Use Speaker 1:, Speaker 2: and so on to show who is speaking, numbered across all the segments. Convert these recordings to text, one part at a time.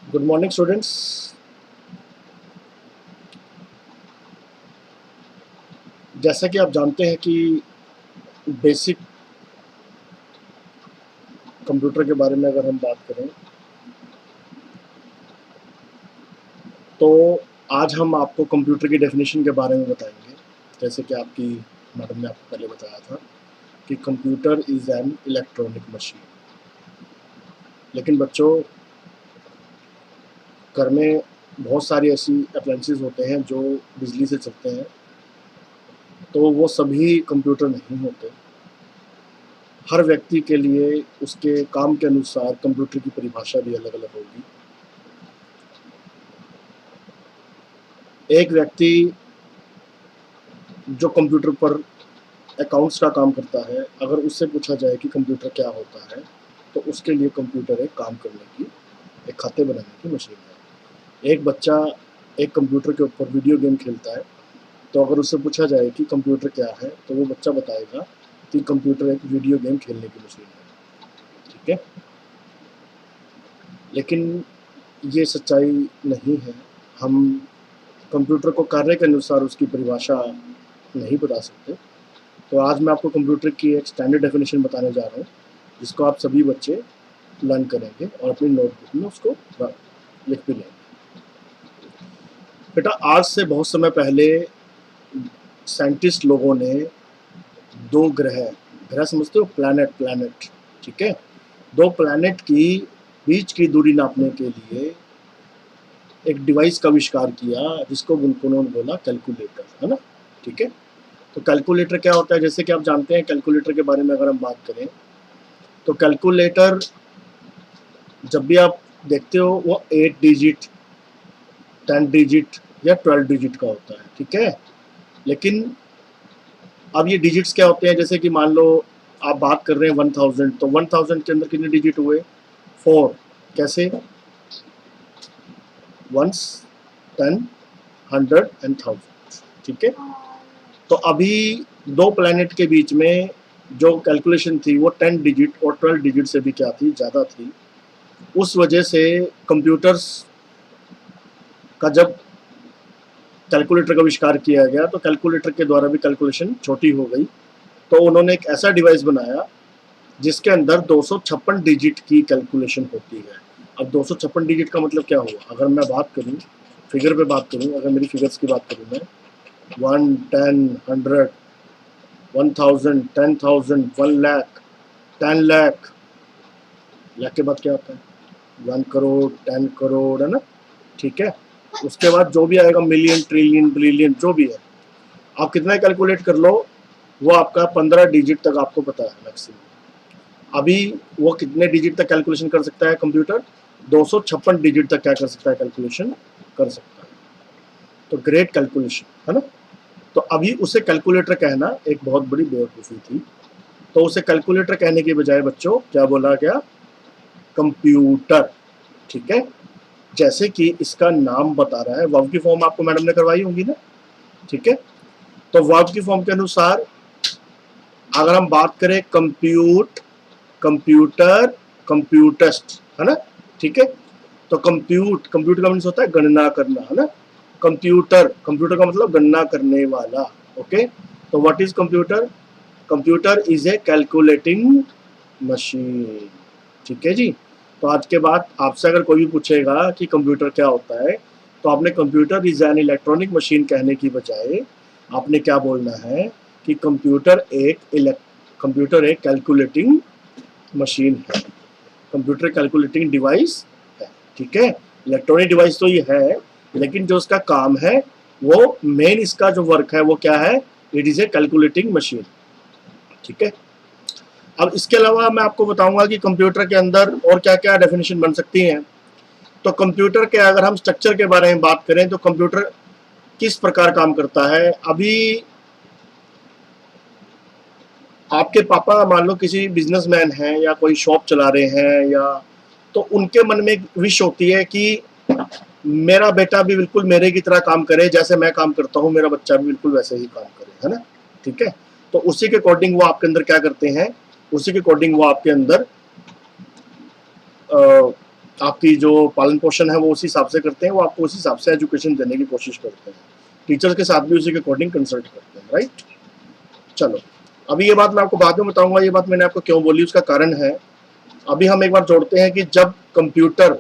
Speaker 1: Good morning students. जैसा कि आप जानते हैं कि बेसिक कंप्यूटर के बारे में अगर हम बात करें तो आज हम आपको कंप्यूटर की डेफिनेशन के बारे में बताएंगे। जैसे कि आपकी मैडम ने आपको पहले बताया था कि computer is an electronic machine. लेकिन बच्चों, घर में बहुत सारी ऐसी अप्लायंसेस होते हैं जो बिजली से चलते हैं, तो वो सभी कंप्यूटर नहीं होते। हर व्यक्ति के लिए उसके काम के अनुसार कंप्यूटर की परिभाषा भी अलग अलग होगी। एक व्यक्ति जो कंप्यूटर पर अकाउंट्स का काम करता है, अगर उससे पूछा जाए कि कंप्यूटर क्या होता है, तो उसके लिए कंप्यूटर एक काम करने की, एक खाते बनाने की मशीन है। एक बच्चा एक कंप्यूटर के ऊपर वीडियो गेम खेलता है, तो अगर उससे पूछा जाए कि कंप्यूटर क्या है, तो वो बच्चा बताएगा कि कंप्यूटर एक वीडियो गेम खेलने की मशीन है। ठीक है, लेकिन ये सच्चाई नहीं है। हम कंप्यूटर को कार्य के अनुसार उसकी परिभाषा नहीं बता सकते। तो आज मैं आपको कंप्यूटर की एक स्टैंडर्ड डेफिनेशन बताने जा रहा हूँ, जिसको आप सभी बच्चे लर्न करेंगे और अपनी नोटबुक में उसको लिख भी लेंगे। बेटा, आज से बहुत समय पहले साइंटिस्ट लोगों ने दो ग्रह समझते हो, प्लैनेट, ठीक है, दो प्लैनेट की बीच की दूरी नापने के लिए एक डिवाइस का आविष्कार किया, जिसको उन्होंने बोला कैलकुलेटर, है ना। ठीक है, तो कैलकुलेटर क्या होता है? जैसे कि आप जानते हैं, कैलकुलेटर के बारे में अगर हम बात करें तो कैलकुलेटर जब भी आप देखते हो वो 8 डिजिट, 10 डिजिट या 12 डिजिट का होता है। ठीक है, लेकिन अब ये डिजिट्स क्या होते हैं? जैसे कि मान लो आप बात कर रहे हैं 1000, तो 1000 के अंदर कितने डिजिट हुए? 4। कैसे? 1, 10, 100 एंड 1000। ठीक है, तो अभी दो प्लैनेट के बीच में जो कैलकुलेशन थी वो 10 डिजिट और 12 डिजिट से भी क्या थी, ज़्यादा थी। उस वजह से कंप्यूटर्स का जब कैलकुलेटर का आविष्कार किया गया, तो कैलकुलेटर के द्वारा भी कैलकुलेशन छोटी हो गई। तो उन्होंने एक ऐसा डिवाइस बनाया जिसके अंदर 256 डिजिट की कैलकुलेशन होती है। अब 256 डिजिट का मतलब क्या हुआ? अगर मैं बात करूं, फिगर पे बात करूं, अगर मेरी फिगर्स की बात करूं मैं, 1, 10, 100, 1000, 10,000, 1 लाख, 10 लाख, लाख के बाद क्या आता है? 1 करोड़, 10 करोड़, है ना। ठीक है, उसके बाद जो भी आएगा मिलियन, ट्रिलियन, बिलियन, जो भी है, आप कितना कैलकुलेट कर लो, वो आपका 15 डिजिट तक आपको पता है मैक्सिमम। अभी वो कितने डिजिट तक कैलकुलेशन कर सकता है कंप्यूटर? 256 डिजिट तक क्या कर सकता है? कैलकुलेशन कर सकता है। तो ग्रेट कैलकुलेशन, है ना। तो अभी उसे कैलकुलेटर कहना एक बहुत बड़ी बेवकूफ़ी थी। तो उसे कैलकुलेटर कहने के बजाय बच्चों क्या बोला गया? कंप्यूटर। ठीक है, जैसे कि इसका नाम बता रहा है, वर्ब की फॉर्म आपको मैडम ने करवाई होगी ना। ठीक है, तो वर्ब की फॉर्म के अनुसार अगर हम बात करें कंप्यूटर, कंप्यूटस्ट, है ना। ठीक है, तो कंप्यूट का मीन्स होता है गणना करना, है ना। कंप्यूटर का मतलब गणना करने वाला। ओके, तो what is computer? Computer is a calculating machine. ठीक है जी। तो आज के बाद आपसे अगर कोई भी पूछेगा कि कंप्यूटर क्या होता है, तो आपने computer is an electronic machine कहने की बजाय आपने क्या बोलना है कि कंप्यूटर एक कैलकुलेटिंग मशीन है, कंप्यूटर कैलकुलेटिंग डिवाइस है। ठीक है, इलेक्ट्रॉनिक डिवाइस तो ये है, लेकिन जो उसका काम है, वो मेन इसका जो वर्क है वो क्या है? It is a calculating machine. ठीक है, अब इसके अलावा मैं आपको बताऊंगा कि कंप्यूटर के अंदर और क्या क्या डेफिनेशन बन सकती हैं। तो कंप्यूटर के अगर हम स्ट्रक्चर के बारे में बात करें तो कंप्यूटर किस प्रकार काम करता है? अभी आपके पापा मान लो किसी बिजनेसमैन हैं या कोई शॉप चला रहे हैं, या तो उनके मन में एक विश होती है कि मेरा बेटा भी बिल्कुल मेरे की तरह काम करे, जैसे मैं काम करता हूँ मेरा बच्चा भी बिल्कुल वैसे ही काम करे, है ना। ठीक है, तो उसी के अकॉर्डिंग वो आपके अंदर क्या करते हैं? उसी के अकॉर्डिंग वो आपके अंदर आपकी जो पालन पोषण है वो उसी हिसाब से करते हैं, वो आपको उसी हिसाब से एजुकेशन देने की कोशिश करते हैं, टीचर्स के साथ भी उसी के अकॉर्डिंग कंसल्ट करते हैं, राइट। चलो, अभी ये बात मैं आपको बाद में बताऊंगा, ये बात मैंने आपको क्यों बोली उसका कारण है। अभी हम एक बार जोड़ते हैं कि जब कंप्यूटर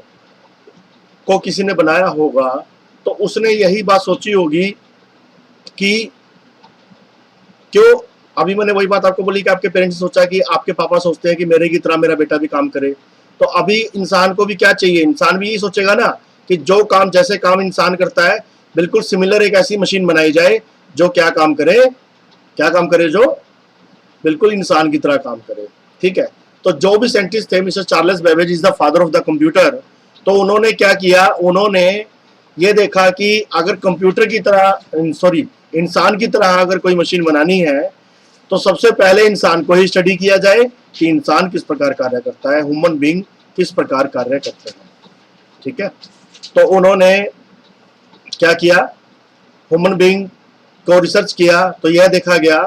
Speaker 1: को किसी ने बनाया होगा तो उसने यही बात सोची होगी कि क्यों, अभी मैंने वही बात आपको बोली कि आपके पेरेंट्स ने सोचा कि आपके पापा सोचते हैं कि मेरे की तरह मेरा बेटा भी काम करे, तो अभी इंसान को भी क्या चाहिए, इंसान भी यही सोचेगा ना कि जो काम, जैसे काम इंसान करता है बिल्कुल सिमिलर एक ऐसी मशीन बनाई जाए जो क्या काम करे, क्या काम करे, जो बिल्कुल इंसान की तरह काम करे, ठीक है। तो जो भी साइंटिस्ट थे, mister Charles Babbage is the father of the computer, तो उन्होंने क्या किया, उन्होंने ये देखा कि अगर कंप्यूटर की तरह, सॉरी, इंसान की तरह अगर कोई मशीन बनानी है तो सबसे पहले इंसान को ही स्टडी किया जाए कि इंसान किस प्रकार कार्य करता है, ह्यूमन बीइंग किस प्रकार कार्य करते हैं, ठीक है। तो उन्होंने क्या किया, ह्यूमन बीइंग को रिसर्च किया, तो यह देखा गया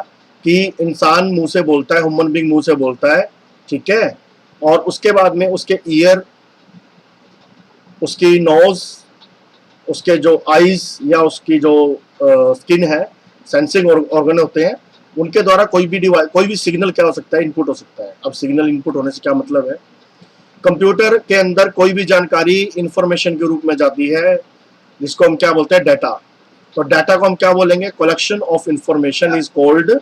Speaker 1: कि इंसान मुंह से बोलता है, ह्यूमन बीइंग मुंह से बोलता है, ठीक है। और उसके बाद में उसके ईयर, उसकी नोज, उसके जो आईज या उसकी जो स्किन है, सेंसिंग ऑर्गन होते हैं, उनके द्वारा कोई भी डिवाइस, कोई भी सिग्नल क्या हो सकता है, इनपुट हो सकता है। अब सिग्नल इनपुट होने से क्या मतलब है, कंप्यूटर के अंदर कोई भी जानकारी इंफॉर्मेशन के रूप में जाती है, जिसको हम क्या बोलते हैं, डाटा। तो डाटा को हम क्या बोलेंगे, collection of information is called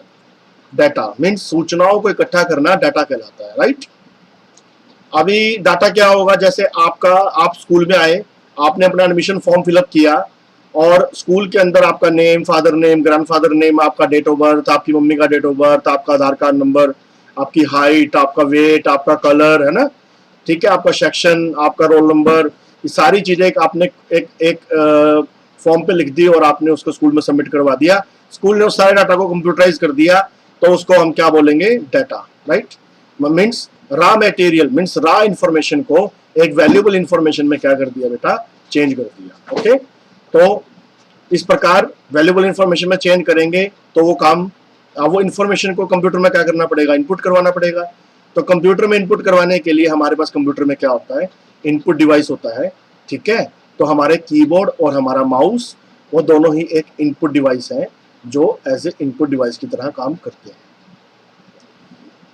Speaker 1: data, means सूचनाओं को इकट्ठा करना डाटा कहलाता है, राइट। अभी डाटा क्या होगा, जैसे आपका, आप स्कूल में आए, आपने अपना एडमिशन फॉर्म फिलअप किया और स्कूल के अंदर आपका name, father name, grandfather name, आपका डेट ऑफ बर्थ, आपकी मम्मी का डेट ऑफ बर्थ, आपका आधार कार्ड नंबर, आपकी हाइट, आपका वेट, आपका कलर, है ना, ठीक है, आपका सेक्शन, आपका रोल नंबर, ये सारी चीजें आपने एक फॉर्म पे लिख दी और आपने उसको स्कूल में सबमिट करवा दिया, स्कूल ने उस सारे डाटा को कंप्यूटराइज कर दिया, तो उसको हम क्या बोलेंगे, data, right. Means raw material, means raw information को एक वैल्यूएबल इंफॉर्मेशन में क्या कर दिया बेटा, चेंज कर दिया, ओके। तो इस प्रकार वैल्यूएबल इंफॉर्मेशन में चेंज करेंगे तो वो काम, वो इंफॉर्मेशन को कंप्यूटर में क्या करना पड़ेगा, इनपुट करवाना पड़ेगा। तो कंप्यूटर में इनपुट करवाने के लिए हमारे पास कंप्यूटर में क्या होता है, इनपुट डिवाइस होता है, ठीक है। तो हमारे कीबोर्ड और हमारा माउस, वो दोनों ही एक इनपुट डिवाइस है जो एज ए इनपुट डिवाइस की तरह काम करते हैं।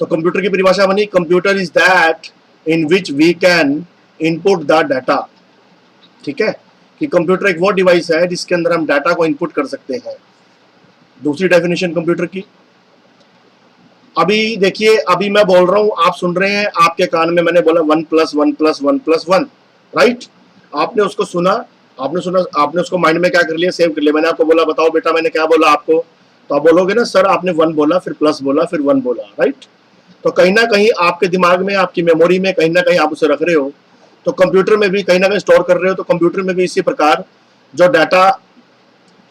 Speaker 1: तो कंप्यूटर की परिभाषा बनी, computer is that in which we can input the data, ठीक है, कि कंप्यूटर एक वो डिवाइस है जिसके अंदर हम डाटा को इनपुट कर सकते हैं। दूसरी डेफिनेशन कंप्यूटर की, अभी देखिए, अभी मैं बोल रहा हूं, आप सुन रहे हैं, आपके कान में मैंने बोला 1 + 1 + 1 + 1, राइट। आपने उसको सुना, आपने उसको माइंड में क्या कर लिया, सेव कर लिया। मैंने आपको बोला, बताओ बेटा मैंने क्या बोला आपको, तो आप बोलोगे ना, सर आपने 1 बोला, फिर प्लस बोला, फिर 1 बोला, राइट। तो कहीं ना कहीं आपके दिमाग में, आपकी मेमोरी में कहीं ना कहीं आप उसे रख रहे हो, तो कंप्यूटर में भी कहीं ना कहीं स्टोर कर रहे हो। तो कंप्यूटर में भी इसी प्रकार जो डाटा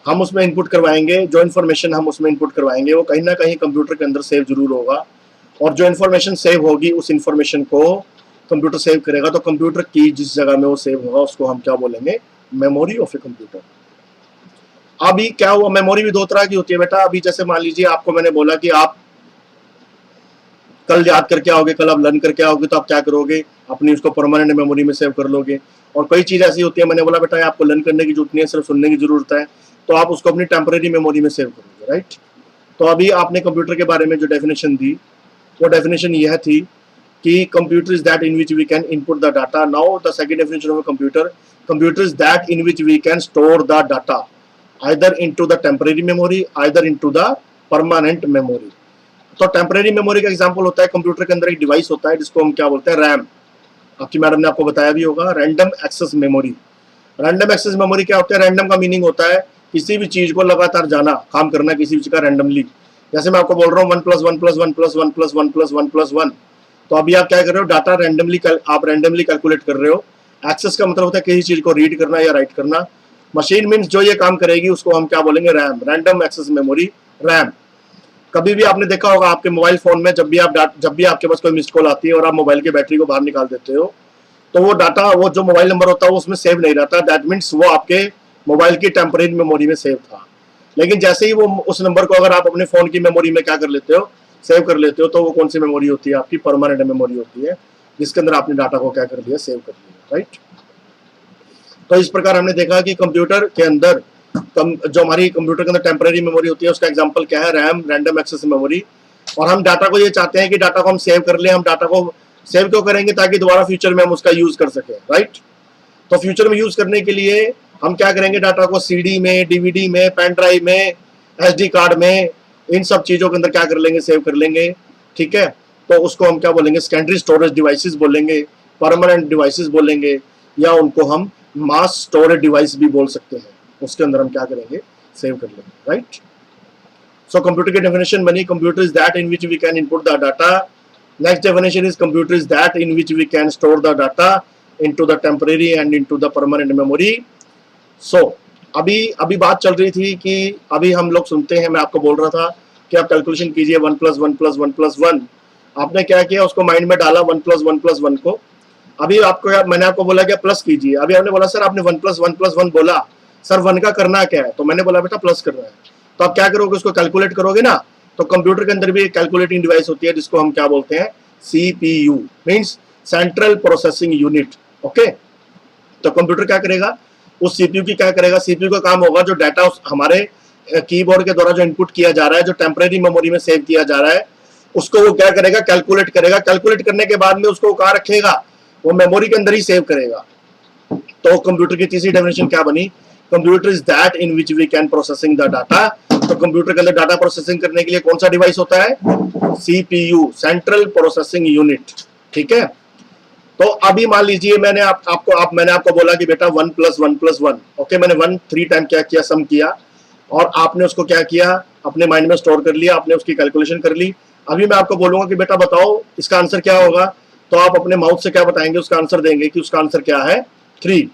Speaker 1: हम उसमें इनपुट करवाएंगे, जो इन्फॉर्मेशन हम उसमें इनपुट करवाएंगे, वो कहीं ना कहीं कंप्यूटर के अंदर सेव जरूर होगा, और जो इन्फॉर्मेशन सेव होगी उस इन्फॉर्मेशन को कंप्यूटर सेव करेगा। तो कंप्यूटर की जिस जगह में वो सेव होगा उसको हम क्या बोलेंगे, मेमोरी ऑफ ए कंप्यूटर। अभी क्या हुआ, मेमोरी भी 2 तरह की होती है बेटा। अभी जैसे मान लीजिए आपको मैंने बोला कि आप कल याद करके आओगे, कल आप लर्न करके आओगे, तो आप क्या करोगे, अपनी उसको परमानेंट मेमोरी में सेव कर लोगे। और कई चीज़ ऐसी होती है, मैंने बोला बेटा आपको लर्न करने की जरूरत नहीं है, सिर्फ सुनने की जरूरत है, तो आप उसको अपनी टेम्परेरी मेमोरी में सेव करोगे, राइट। तो अभी आपने कंप्यूटर के बारे में जो डेफिनेशन दी, वो डेफिनेशन यह थी कि computer is that in which we can input the data. Now the second definition of computer, computer is that in which we can store the data either into the temporary memory, either into the permanent memory. तो temporary memory का example होता है, computer के अंदर एक device होता है जिसको हम क्या बोलते हैं, रैम। आपकी मैडम ने आपको बताया भी होगा, random access memory. Random access memory क्या होता है, रैंडम का मीनिंग होता है किसी भी चीज को लगातार जाना, काम करना किसी चीज का रैंडमली। जैसे मैं आपको बोल रहा हूँ 1 + 1 + 1 + 1 + 1 + 1 + 1, तो अभी आप क्या कर रहे हो, डाटा रैंडमली, आप रैंडमली कैलकुलेट कर रहे हो। एक्सेस का मतलब होता है किसी चीज को रीड करना या राइट करना। मशीन मीन्स जो ये काम करेगी उसको हम क्या बोलेंगे, RAM, random access memory, RAM. कभी भी आपने देखा होगा आपके मोबाइल फोन में, जब भी आपके पास कोई मिस्ड कॉल आती है और आप मोबाइल की बैटरी को बाहर निकाल देते हो, तो वो डाटा, वो जो मोबाइल नंबर होता है वो उसमें सेव नहीं रहता। दैट मीन्स वो आपके मोबाइल की टेम्परेरी मेमोरी में सेव था। लेकिन जैसे ही वो उस नंबर को अगर आप अपने फोन की मेमोरी में क्या कर लेते हो, सेव कर लेते हो, तो वो कौन सी मेमोरी होती है, आपकी परमानेंट मेमोरी होती है, जिसके अंदर आपने डाटा को क्या कर लिया, सेव कर लिया। राइट। तो इस प्रकार हमने देखा कि कंप्यूटर के अंदर जो हमारी कंप्यूटर के अंदर टेम्पररी मेमोरी होती है उसका एग्जांपल क्या है, रैम, रैंडम एक्सेस मेमोरी। और हम डाटा को ये चाहते हैं कि डाटा को हम सेव कर लें। हम डाटा को सेव क्यों करेंगे, ताकि दोबारा फ्यूचर में हम उसका यूज कर सकें, राइट। तो फ्यूचर में यूज करने के लिए हम क्या करेंगे, डाटा को सीडी में, डीवीडी में, पेन ड्राइव में, एसडी कार्ड में, इन सब चीजों के अंदर क्या कर लेंगे, सेव कर लेंगे, ठीक है। तो उसको हम क्या बोलेंगे, सेकेंडरी स्टोरेज डिवाइसेस बोलेंगे, परमानेंट डिवाइसेस बोलेंगे, या उनको हम मास स्टोरेज डिवाइस भी बोल सकते हैं। उसके अंदर हम क्या करेंगे, सेव कर लेंगे, राइट। सो कंप्यूटर की डेफिनेशन बनी, computer is that in which we can input the data. Next definition is computer is that in which we can store the data into the temporary and into the permanent memory. So अभी बात चल रही थी कि अभी हम लोग सुनते हैं, मैं आपको बोल रहा था कि आप कैलकुलेशन कीजिए 1 + 1 + 1 + 1। आपने क्या किया, उसको माइंड में डाला 1 + 1 + 1 को। अभी मैंने आपको बोला कि प्लस कीजिए। अभी आपने बोला सर आपने 1 + 1 + 1 बोला, सर 1 का करना क्या है, तो मैंने बोला बेटा प्लस करना है। तो आप क्या करोगे, उसको कैलकुलेट करोगे ना। तो कंप्यूटर के अंदर भी एक कैलकुलेटिंग डिवाइस होती है जिसको हम क्या बोलते हैं, CPU, means central processing unit. Okay, तो कंप्यूटर क्या करेगा, उस सीपीयू की क्या करेगा, सीपीयू का काम होगा जो डाटा हमारे कीबोर्ड के द्वारा जो इनपुट किया जा रहा है, जो टेम्परेरी मेमोरी में सेव किया जा रहा है, उसको वो क्या करेगा, कैलकुलेट करेगा। कैलकुलेट करने के बाद में उसको कहाँ रखेगा, वो मेमोरी के अंदर ही सेव करेगा। तो कंप्यूटर की तीसरी डेफिनेशन क्या बनी, computer is that in which we can processing the data. तो कंप्यूटर के अंदर डाटा प्रोसेसिंग करने के लिए कौन सा डिवाइस होता है, सीपीयू, सेंट्रल प्रोसेसिंग यूनिट, ठीक है। तो अभी मान लीजिए मैंने आपको बोला कि बेटा 1 + 1 + 1, ओके, मैंने 1 3 टाइम क्या किया, सम किया, और आपने उसको क्या किया, अपने माइंड में स्टोर कर लिया, आपने उसकी कैलकुलेशन कर ली। अभी मैं आपको बोलूंगा कि बेटा बताओ इसका आंसर क्या होगा, तो आप अपने माउथ से क्या बताएंगे, उसका आंसर देंगे कि उसका आंसर क्या है, 3।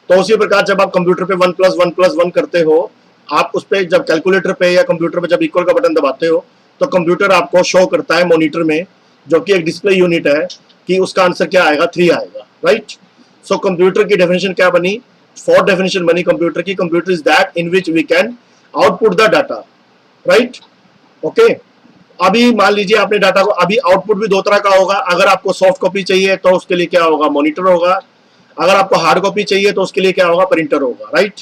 Speaker 1: तो उसी प्रकार जब आप कंप्यूटर पे 1 + 1 + 1 करते हो, आप उस पर जब कैलकुलेटर पे या कंप्यूटर पे जब इक्वल का बटन दबाते हो, तो कंप्यूटर आपको शो करता है मॉनिटर में, जो कि एक डिस्प्ले यूनिट है, कि उसका आंसर क्या आएगा, 3 आएगा, राइट। सो कंप्यूटर की डेफिनेशन क्या बनी, 4 डेफिनेशन बनी कंप्यूटर की। Computer is that in which we can output the data, right, okay. अभी मान लीजिए आपने डाटा को, अभी आउटपुट भी 2 तरह का होगा। अगर आपको सॉफ्ट कॉपी चाहिए तो उसके लिए क्या होगा, मॉनिटर होगा। अगर आपको हार्ड कॉपी चाहिए तो उसके लिए क्या होगा, प्रिंटर होगा, right.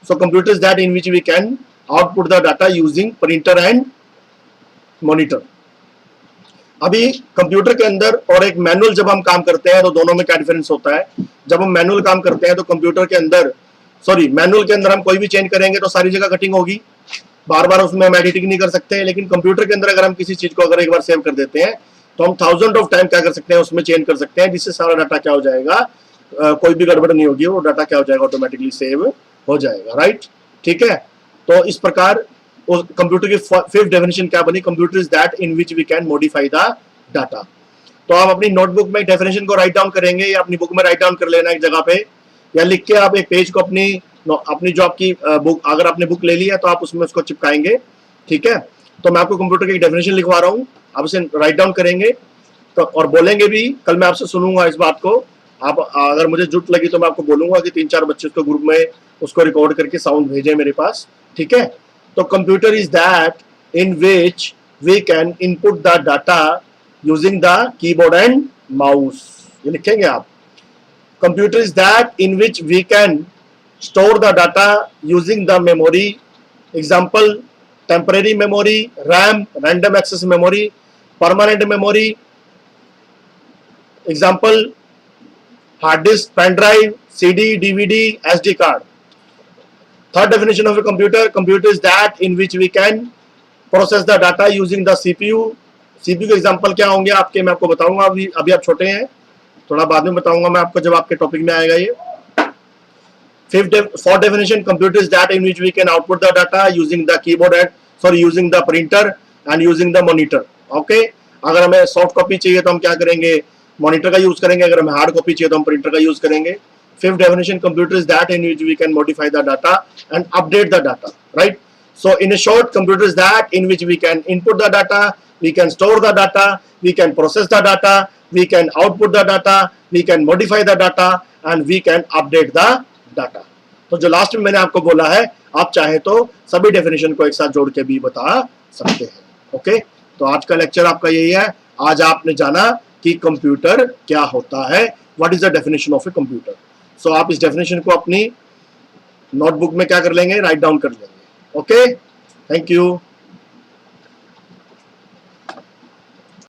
Speaker 1: So computer is that in which we can output the data using printer and monitor. अभी कंप्यूटर के अंदर और एक मैनुअल जब हम काम करते हैं तो दोनों में क्या डिफरेंस होता है। जब हम मैनुअल काम करते हैं तो कंप्यूटर के अंदर, मैनुअल के अंदर हम कोई भी चेंज करेंगे तो सारी जगह कटिंग होगी, बार बार उसमें हम एडिटिंग नहीं कर सकते हैं। लेकिन कंप्यूटर के अंदर अगर हम किसी चीज को अगर एक बार सेव कर देते हैं तो हम 1000 ऑफ टाइम क्या कर सकते हैं, उसमें चेंज कर सकते हैं, जिससे सारा डाटा क्या हो जाएगा, कोई भी गड़बड़ नहीं होगी, वो डाटा क्या हो जाएगा, ऑटोमेटिकली सेव हो जाएगा, राइट, ठीक है। तो इस प्रकार कंप्यूटर की 5th डेफिनेशन क्या बनी, computer is that in which we can modify the data. तो आप अपनी नोटबुक में डेफिनेशन को राइट डाउन करेंगे, या अपनी बुक में राइट डाउन कर लेना एक जगह पे, या लिख के आप एक पेज को अपनी जो आपकी बुक, अगर आपने बुक ले ली है तो आप उसमें उसको चिपकाएंगे, ठीक है। तो मैं आपको कंप्यूटर की डेफिनेशन लिखवा रहा हूँ, आप इसे राइट डाउन करेंगे तो, और बोलेंगे भी। कल मैं आपसे सुनूंगा इस बात को। आप अगर मुझे जरूरत लगी तो मैं आपको बोलूंगा कि 3-4 बच्चे उसको ग्रुप में उसको रिकॉर्ड करके साउंड भेजे मेरे पास, ठीक है। तो computer is that in which we can input the data using the keyboard and mouse, ये लिखेंगे आप। Computer is that in which we can store the data using the memory, example temporary memory, RAM, random access memory, permanent memory, example hard disk, pen drive, CD, DVD, SD card. Third definition of a computer is that in which we can process the data using the CPU. CPU के example क्या होंगे आपके, मैं आपको बताऊंगा, अभी आप छोटे हैं, थोड़ा बाद में बताऊंगा मैं आपको जब आपके टॉपिक में आएगा ये। Fourth definition, computer is that in which we can output the data using the keyboard and using the printer and using the monitor, okay। अगर हमें सॉफ्ट कॉपी चाहिए तो हम क्या करेंगे, मॉनिटर का यूज करेंगे। अगर हमें हार्ड कॉपी चाहिए तो हम प्रिंटर का यूज करेंगे। 5th definition, computer is that in which we can modify the data and update the data, right। So in a short, computer is that in which we can input the data, we can store the data, we can process the data, we can output the data, we can modify the data and we can update the data. तो जो last में मैंने आपको बोला है, आप चाहे तो सभी डेफिनेशन को एक साथ जोड़ के भी बता सकते हैं, ओके। तो आज का लेक्चर आपका यही है। आज आपने जाना कि कंप्यूटर क्या होता है, what is the definition of a computer. So आप इस डेफिनेशन को अपनी नोटबुक में क्या कर लेंगे, राइट डाउन कर लेंगे। Okay, thank you.